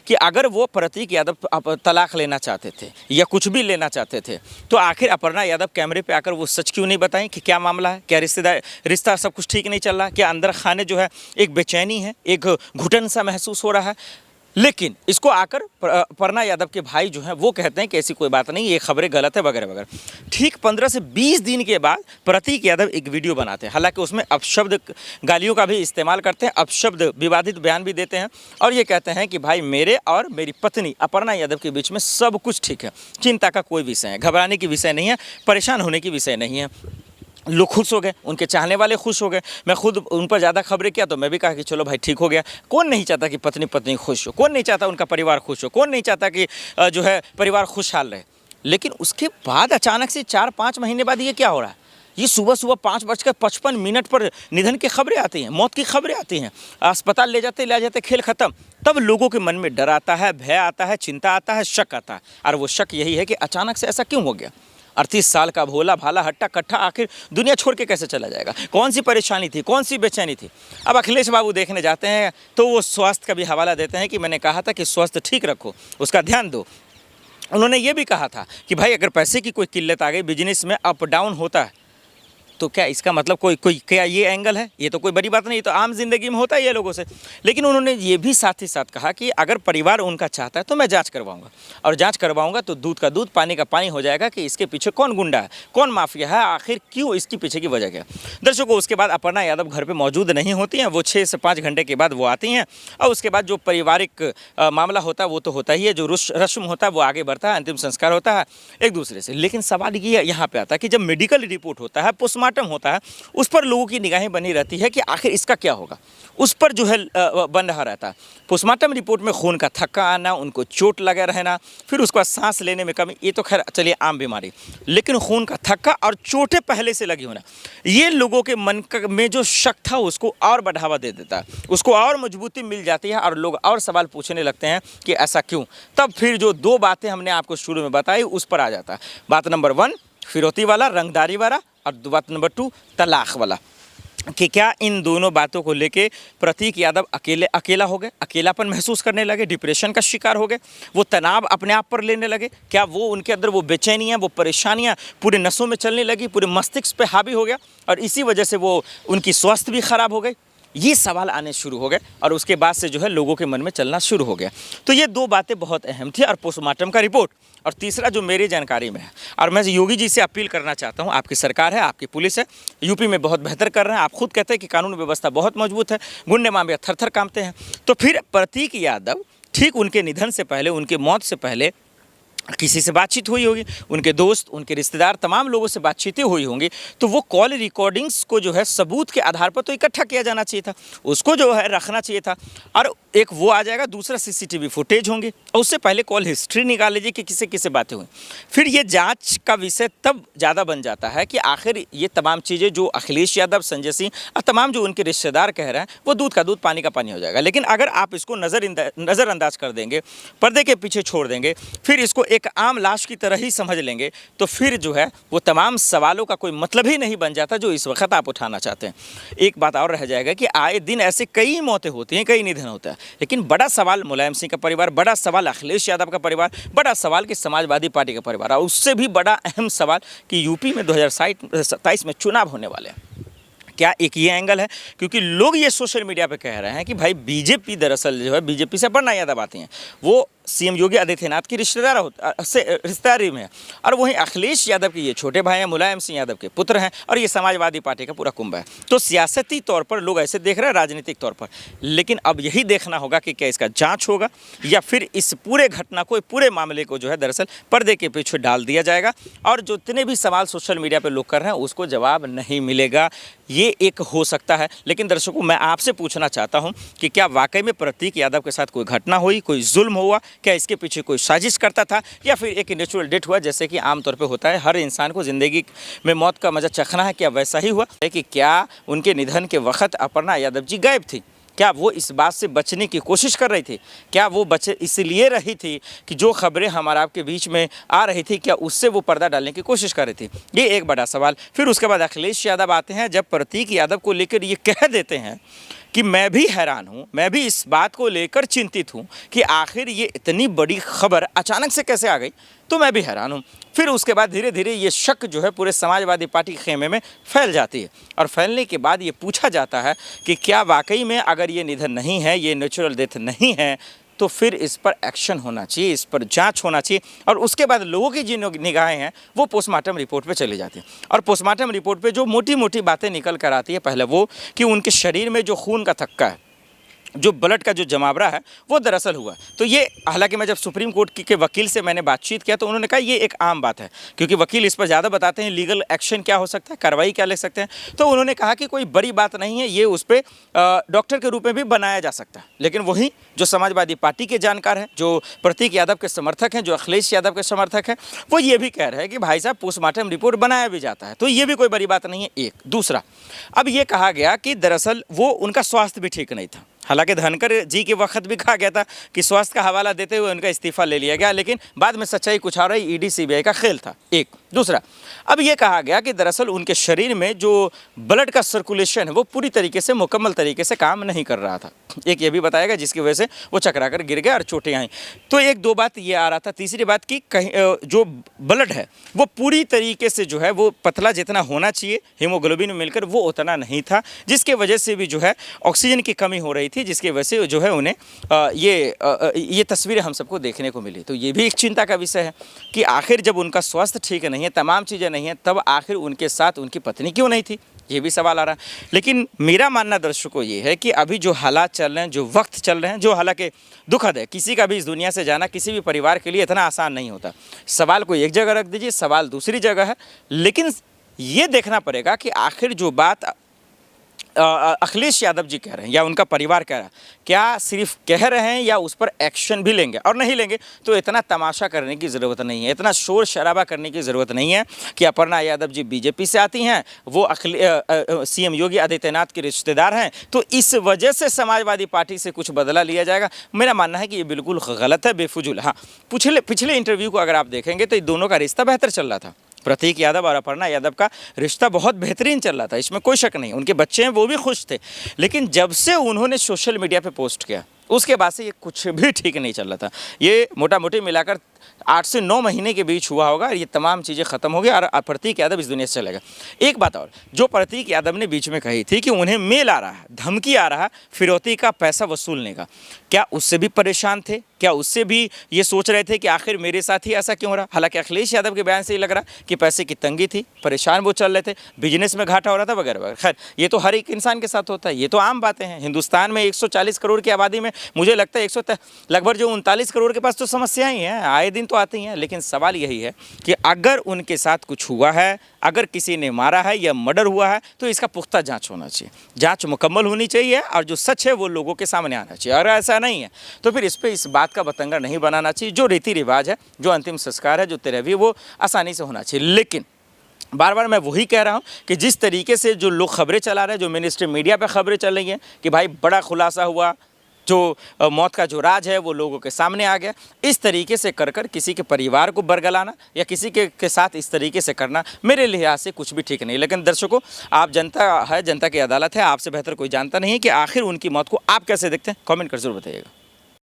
कि अगर वो प्रतीक यादव तलाक लेना चाहते थे या कुछ भी लेना चाहते थे तो आखिर अपर्णा यादव कैमरे पे आकर वो सच क्यों नहीं बताएं कि क्या मामला है, क्या रिश्ता सब कुछ ठीक नहीं चल रहा, क्या अंदर खाने जो है एक बेचैनी है, एक घुटन सा महसूस हो रहा है। लेकिन इसको आकर अपर्णा यादव के भाई जो हैं वो कहते हैं कि ऐसी कोई बात नहीं, ये खबरें गलत है वगैरह वगैरह। ठीक 15 से 20 दिन के बाद प्रतीक यादव एक वीडियो बनाते हैं, हालांकि उसमें अपशब्द गालियों का भी इस्तेमाल करते हैं, अपशब्द विवादित बयान भी देते हैं और ये कहते हैं कि भाई मेरे और मेरी पत्नी अपर्णा यादव के बीच में सब कुछ ठीक है, चिंता का कोई विषय है, घबराने की विषय नहीं है, परेशान होने की विषय नहीं है। लोग खुश हो गए, उनके चाहने वाले खुश हो गए। मैं खुद उन पर ज़्यादा खबरें किया तो मैं भी कहा कि चलो भाई ठीक हो गया। कौन नहीं चाहता कि पत्नी पत्नी खुश हो, कौन नहीं चाहता उनका परिवार खुश हो, कौन नहीं चाहता कि जो है परिवार खुशहाल रहे। लेकिन उसके बाद अचानक से 4-5 महीने बाद ये क्या हो रहा है, ये सुबह सुबह 5:55 पर निधन की खबरें आती हैं, मौत की खबरें आती हैं, अस्पताल ले जाते खेल खत्म। तब लोगों के मन में डर आता है, भय आता है, चिंता आता है, शक आता है। और वो शक यही है कि अचानक से ऐसा क्यों हो गया। 38 साल का भोला भाला हट्टा कट्ठा आखिर दुनिया छोड़ के कैसे चला जाएगा, कौन सी परेशानी थी, कौन सी बेचैनी थी। अब अखिलेश बाबू देखने जाते हैं तो वो स्वास्थ्य का भी हवाला देते हैं कि मैंने कहा था कि स्वास्थ्य ठीक रखो, उसका ध्यान दो। उन्होंने ये भी कहा था कि भाई अगर पैसे की कोई किल्लत आ गई, बिजनेस में अप डाउन होता है तो क्या इसका मतलब कोई क्या ये एंगल है, ये तो कोई बड़ी बात नहीं, तो आम जिंदगी में होता है ये लोगों से। लेकिन उन्होंने ये भी साथ ही साथ कहा कि अगर परिवार उनका चाहता है तो मैं जांच करवाऊंगा, और जांच करवाऊंगा तो दूध का दूध पानी का पानी हो जाएगा कि इसके पीछे कौन गुंडा है, कौन माफिया है, आखिर क्यों इसके पीछे की वजह क्या। दर्शकों, उसके बाद अपर्णा यादव घर पर मौजूद नहीं होती हैं, वो 6 से 5 घंटे के बाद वो आती हैं और उसके बाद जो पारिवारिक मामला होता है वो तो होता ही है, जो रस्म होता है वो आगे बढ़ता है, अंतिम संस्कार होता है एक दूसरे से। लेकिन सवाल ये यहाँ पे आता है कि जब मेडिकल रिपोर्ट होता है, पोस्टमार्टम होता है, उस पर लोगों की निगाहें बनी रहती है कि आखिर इसका क्या होगा, उस पर जो है बन रहा रहता है। पोस्टमार्टम रिपोर्ट में खून का थक्का आना, उनको चोट लगा रहना, फिर उसके बाद सांस लेने में कमी, ये तो खैर चलिए आम बीमारी। लेकिन खून का थक्का और चोटें पहले से लगी होना, ये लोगों के मन में जो शक था उसको और बढ़ावा दे देता है, उसको और मजबूती मिल जाती है और लोग और सवाल पूछने लगते हैं कि ऐसा क्यों। तब फिर जो 2 बातें हमने आपको शुरू में बताई उस पर आ जाता है। बात नंबर 1 फिरौती वाला, रंगदारी वाला, और बात नंबर 2 तलाक वाला, कि क्या इन दोनों बातों को लेके प्रतीक यादव अकेला हो गए, अकेलापन महसूस करने लगे, डिप्रेशन का शिकार हो गए, वो तनाव अपने आप पर लेने लगे। क्या वो उनके अंदर वो बेचैनियाँ, वो परेशानियाँ पूरे नसों में चलने लगी, पूरे मस्तिष्क पे हावी हो गया और इसी वजह से वो उनकी स्वास्थ्य भी खराब हो गई। ये सवाल आने शुरू हो गए और उसके बाद से जो है लोगों के मन में चलना शुरू हो गया। तो ये 2 बातें बहुत अहम थी, और पोस्टमार्टम का रिपोर्ट, और तीसरा जो मेरी जानकारी में है, और मैं योगी जी से अपील करना चाहता हूँ, आपकी सरकार है, आपकी पुलिस है, यूपी में बहुत बेहतर कर रहे हैं, आप खुद कहते हैं कि कानून व्यवस्था बहुत मजबूत है, गुंडे माफिया थर-थर कांपते हैं। तो फिर प्रतीक यादव ठीक उनके निधन से पहले, उनके मौत से पहले किसी से बातचीत हुई होगी, उनके दोस्त, उनके रिश्तेदार, तमाम लोगों से बातचीतें हुई होंगी, तो वो कॉल रिकॉर्डिंग्स को जो है सबूत के आधार पर तो इकट्ठा किया जाना चाहिए था, उसको जो है रखना चाहिए था। और एक वो आ जाएगा, दूसरा सीसीटीवी फुटेज होंगे, और उससे पहले कॉल हिस्ट्री निकाल लीजिए कि किसे किसे बातें हुई। फिर ये जांच का विषय तब ज़्यादा बन जाता है कि आखिर ये तमाम चीज़ें जो अखिलेश यादव, संजय सिंह और तमाम जो उनके रिश्तेदार कह रहे हैं वो दूध का दूध पानी का पानी हो जाएगा। लेकिन अगर आप इसको नज़रअंदाज कर देंगे, पर्दे के पीछे छोड़ देंगे, फिर इसको एक आम लाश की तरह ही समझ लेंगे, तो फिर जो है वो तमाम सवालों का कोई मतलब ही नहीं बन जाता जो इस वक्त आप उठाना चाहते हैं। एक बात और रह जाएगा कि आए दिन ऐसे कई मौतें होती हैं, कई निधन होता है, लेकिन बड़ा सवाल मुलायम सिंह का परिवार, बड़ा सवाल अखिलेश यादव का परिवार, बड़ा सवाल कि समाजवादी पार्टी का परिवार, और उससे भी बड़ा अहम सवाल कि यूपी में 2027 में चुनाव होने वाले हैं। क्या एक ये एंगल है, क्योंकि लोग ये सोशल मीडिया पे कह रहे हैं कि भाई बीजेपी दरअसल जो है बीजेपी से अपर्णा यादव आती हैं, वो सीएम योगी आदित्यनाथ की रिश्तेदारी में है, और वहीं अखिलेश यादव के ये छोटे भाई हैं, मुलायम सिंह यादव के पुत्र हैं, और ये समाजवादी पार्टी का पूरा कुंभ है। तो सियासती तौर पर लोग ऐसे देख रहे हैं, राजनीतिक तौर पर। लेकिन अब यही देखना होगा कि क्या इसका जांच होगा या फिर इस पूरे घटना को, पूरे मामले को जो है दरअसल पर्दे के पीछे डाल दिया जाएगा, और जो जितने भी सवाल सोशल मीडिया पर लोग कर रहे हैं उसको जवाब नहीं मिलेगा। ये एक हो सकता है। लेकिन दर्शकों, मैं आपसे पूछना चाहता हूं कि क्या वाकई में प्रतीक यादव के साथ कोई घटना हुई, कोई जुल्म हुआ, क्या इसके पीछे कोई साजिश करता था, या फिर एक नेचुरल डेथ हुआ जैसे कि आमतौर पे होता है, हर इंसान को ज़िंदगी में मौत का मज़ा चखना है, क्या वैसा ही हुआ है कि क्या उनके निधन के वक्त अपर्णा यादव जी गायब थी? क्या वो इस बात से बचने की कोशिश कर रही थी? क्या वो बचे इसलिए रही थी कि जो खबरें हमारे आपके बीच में आ रही थी, क्या उससे वो पर्दा डालने की कोशिश कर रही थी? ये एक बड़ा सवाल। फिर उसके बाद अखिलेश यादव आते हैं, जब प्रतीक यादव को लेकर ये कह देते हैं कि मैं भी हैरान हूँ, मैं भी इस बात को लेकर चिंतित हूँ कि आखिर ये इतनी बड़ी खबर अचानक से कैसे आ गई। तो मैं भी हैरान हूँ। फिर उसके बाद धीरे धीरे ये शक जो है पूरे समाजवादी पार्टी के खेमे में फैल जाती है, और फैलने के बाद ये पूछा जाता है कि क्या वाकई में अगर ये निधन नहीं है, ये नेचुरल डेथ नहीं है, तो फिर इस पर एक्शन होना चाहिए, इस पर जांच होना चाहिए। और उसके बाद लोगों की जिन निगाहें हैं वो पोस्टमार्टम रिपोर्ट पे चली जाती हैं, और पोस्टमार्टम रिपोर्ट पे जो मोटी मोटी बातें निकल कर आती है, पहले वो कि उनके शरीर में जो खून का थक्का है, जो ब्लड का जो जमावड़ा है, वो दरअसल हुआ। तो ये, हालांकि मैं जब सुप्रीम कोर्ट के वकील से मैंने बातचीत किया तो उन्होंने कहा ये एक आम बात है, क्योंकि वकील इस पर ज़्यादा बताते हैं लीगल एक्शन क्या हो सकता है, कार्रवाई क्या ले सकते हैं। तो उन्होंने कहा कि कोई बड़ी बात नहीं है, ये उस पर डॉक्टर के रूप में भी बनाया जा सकता है। लेकिन वहीं जो समाजवादी पार्टी के जानकार हैं, जो प्रतीक यादव के समर्थक हैं, जो अखिलेश यादव के समर्थक हैं, वो ये भी कह रहे हैं कि भाई साहब पोस्टमार्टम रिपोर्ट बनाया भी जाता है, तो ये भी कोई बड़ी बात नहीं है। एक दूसरा, अब ये कहा गया कि दरअसल वो उनका स्वास्थ्य भी ठीक नहीं था। हालांकि धनखड़ जी के वक्त भी कहा गया था कि स्वास्थ्य का हवाला देते हुए उनका इस्तीफा ले लिया गया, लेकिन बाद में सच्चाई कुछ और रही, ईडी सीबीआई का खेल था। एक दूसरा, अब ये कहा गया कि दरअसल उनके शरीर में जो ब्लड का सर्कुलेशन है वो पूरी तरीके से मुकम्मल तरीके से काम नहीं कर रहा था। एक ये भी बताया गया जिसकी वजह से वो चकरा कर गिर गए और चोटें आई। तो एक दो बात ये आ रहा था। तीसरी बात कि कहीं जो ब्लड है वो पूरी तरीके से जो है वो पतला जितना होना चाहिए हीमोग्लोबिन में मिलकर वो उतना नहीं था, जिसके वजह से भी जो है ऑक्सीजन की कमी हो रही थी, जिसकी वजह से जो है उन्हें ये तस्वीरें हम सबको देखने को मिली। तो ये भी एक चिंता का विषय है कि आखिर जब उनका स्वास्थ्य ठीक नहीं है, तमाम चीज़ें नहीं है, तब आखिर उनके साथ उनकी पत्नी क्यों नहीं थी, ये भी सवाल आ रहा है। लेकिन मेरा मानना दर्शकों ये है कि अभी जो हालात चल रहे हैं, जो वक्त चल रहे हैं, जो हालांकि दुखद है, किसी का भी इस दुनिया से जाना किसी भी परिवार के लिए इतना आसान नहीं होता। सवाल को एक जगह रख दीजिए, सवाल दूसरी जगह है, लेकिन ये देखना पड़ेगा कि आखिर जो बात अखिलेश यादव जी कह रहे हैं या उनका परिवार कह रहा है, क्या सिर्फ कह रहे हैं या उस पर एक्शन भी लेंगे, और नहीं लेंगे तो इतना तमाशा करने की ज़रूरत नहीं है, इतना शोर शराबा करने की ज़रूरत नहीं है कि अपर्णा यादव जी बीजेपी से आती हैं, वो सीएम योगी आदित्यनाथ के रिश्तेदार हैं, तो इस वजह से समाजवादी पार्टी से कुछ बदला लिया जाएगा। मेरा मानना है कि ये बिल्कुल गलत है, बेफजूल। हाँ, पिछले इंटरव्यू को अगर आप देखेंगे तो दोनों का रिश्ता बेहतर चल रहा था। प्रतीक यादव और अपर्णा यादव का रिश्ता बहुत बेहतरीन चल रहा था, इसमें कोई शक नहीं। उनके बच्चे हैं, वो भी खुश थे। लेकिन जब से उन्होंने सोशल मीडिया पे पोस्ट किया उसके बाद से ये कुछ भी ठीक नहीं चल रहा था। ये मोटा मोटी मिलाकर 8 से 9 महीने के बीच हुआ होगा, ये तमाम चीज़ें ख़त्म हो गई और प्रतीक यादव इस दुनिया से चलेगा। एक बात और, जो प्रतीक यादव ने बीच में कही थी कि उन्हें मेल आ रहा है, धमकी आ रहा है फिरौती का पैसा वसूलने का, क्या उससे भी परेशान थे? क्या उससे भी ये सोच रहे थे कि आखिर मेरे साथ ही ऐसा क्यों हो रहा? हालांकि अखिलेश यादव के बयान से ही लग रहा कि पैसे की तंगी थी, परेशान वो चल रहे थे, बिजनेस में घाटा हो रहा था वगैरह वगैरह। खैर, ये तो हर एक इंसान के साथ होता है, ये तो आम बातें हैं। हिंदुस्तान में 140 करोड़ की आबादी में मुझे लगता है लगभग जो 39 करोड़ के पास तो समस्याएं ही हैं, आए दिन तो आती हैं। लेकिन सवाल यही है कि अगर उनके साथ कुछ हुआ है, अगर किसी ने मारा है या मर्डर हुआ है, तो इसका पुख्ता जांच होना चाहिए, जांच मुकम्मल होनी चाहिए और जो सच है वो लोगों के सामने आना चाहिए। अगर ऐसा नहीं है तो फिर इस बात का बतंगड़ नहीं बनाना चाहिए। जो रीति रिवाज है, जो अंतिम संस्कार है, जो तेरहवीं, वो आसानी से होना चाहिए। लेकिन बार बार मैं वही कह रहा हूँ कि जिस तरीके से जो लोग खबरें चला रहे हैं, जो मेन स्ट्रीम मीडिया पर खबरें चल रही हैं कि भाई बड़ा खुलासा हुआ, जो मौत का जो राज है वो लोगों के सामने आ गया, इस तरीके से कर किसी के परिवार को बरगलाना या किसी के साथ इस तरीके से करना मेरे लिहाज से कुछ भी ठीक नहीं। लेकिन दर्शकों, आप जनता है, जनता की अदालत है, आपसे बेहतर कोई जानता नहीं है कि आखिर उनकी मौत को आप कैसे देखते हैं। कमेंट कर जरूर बताइएगा।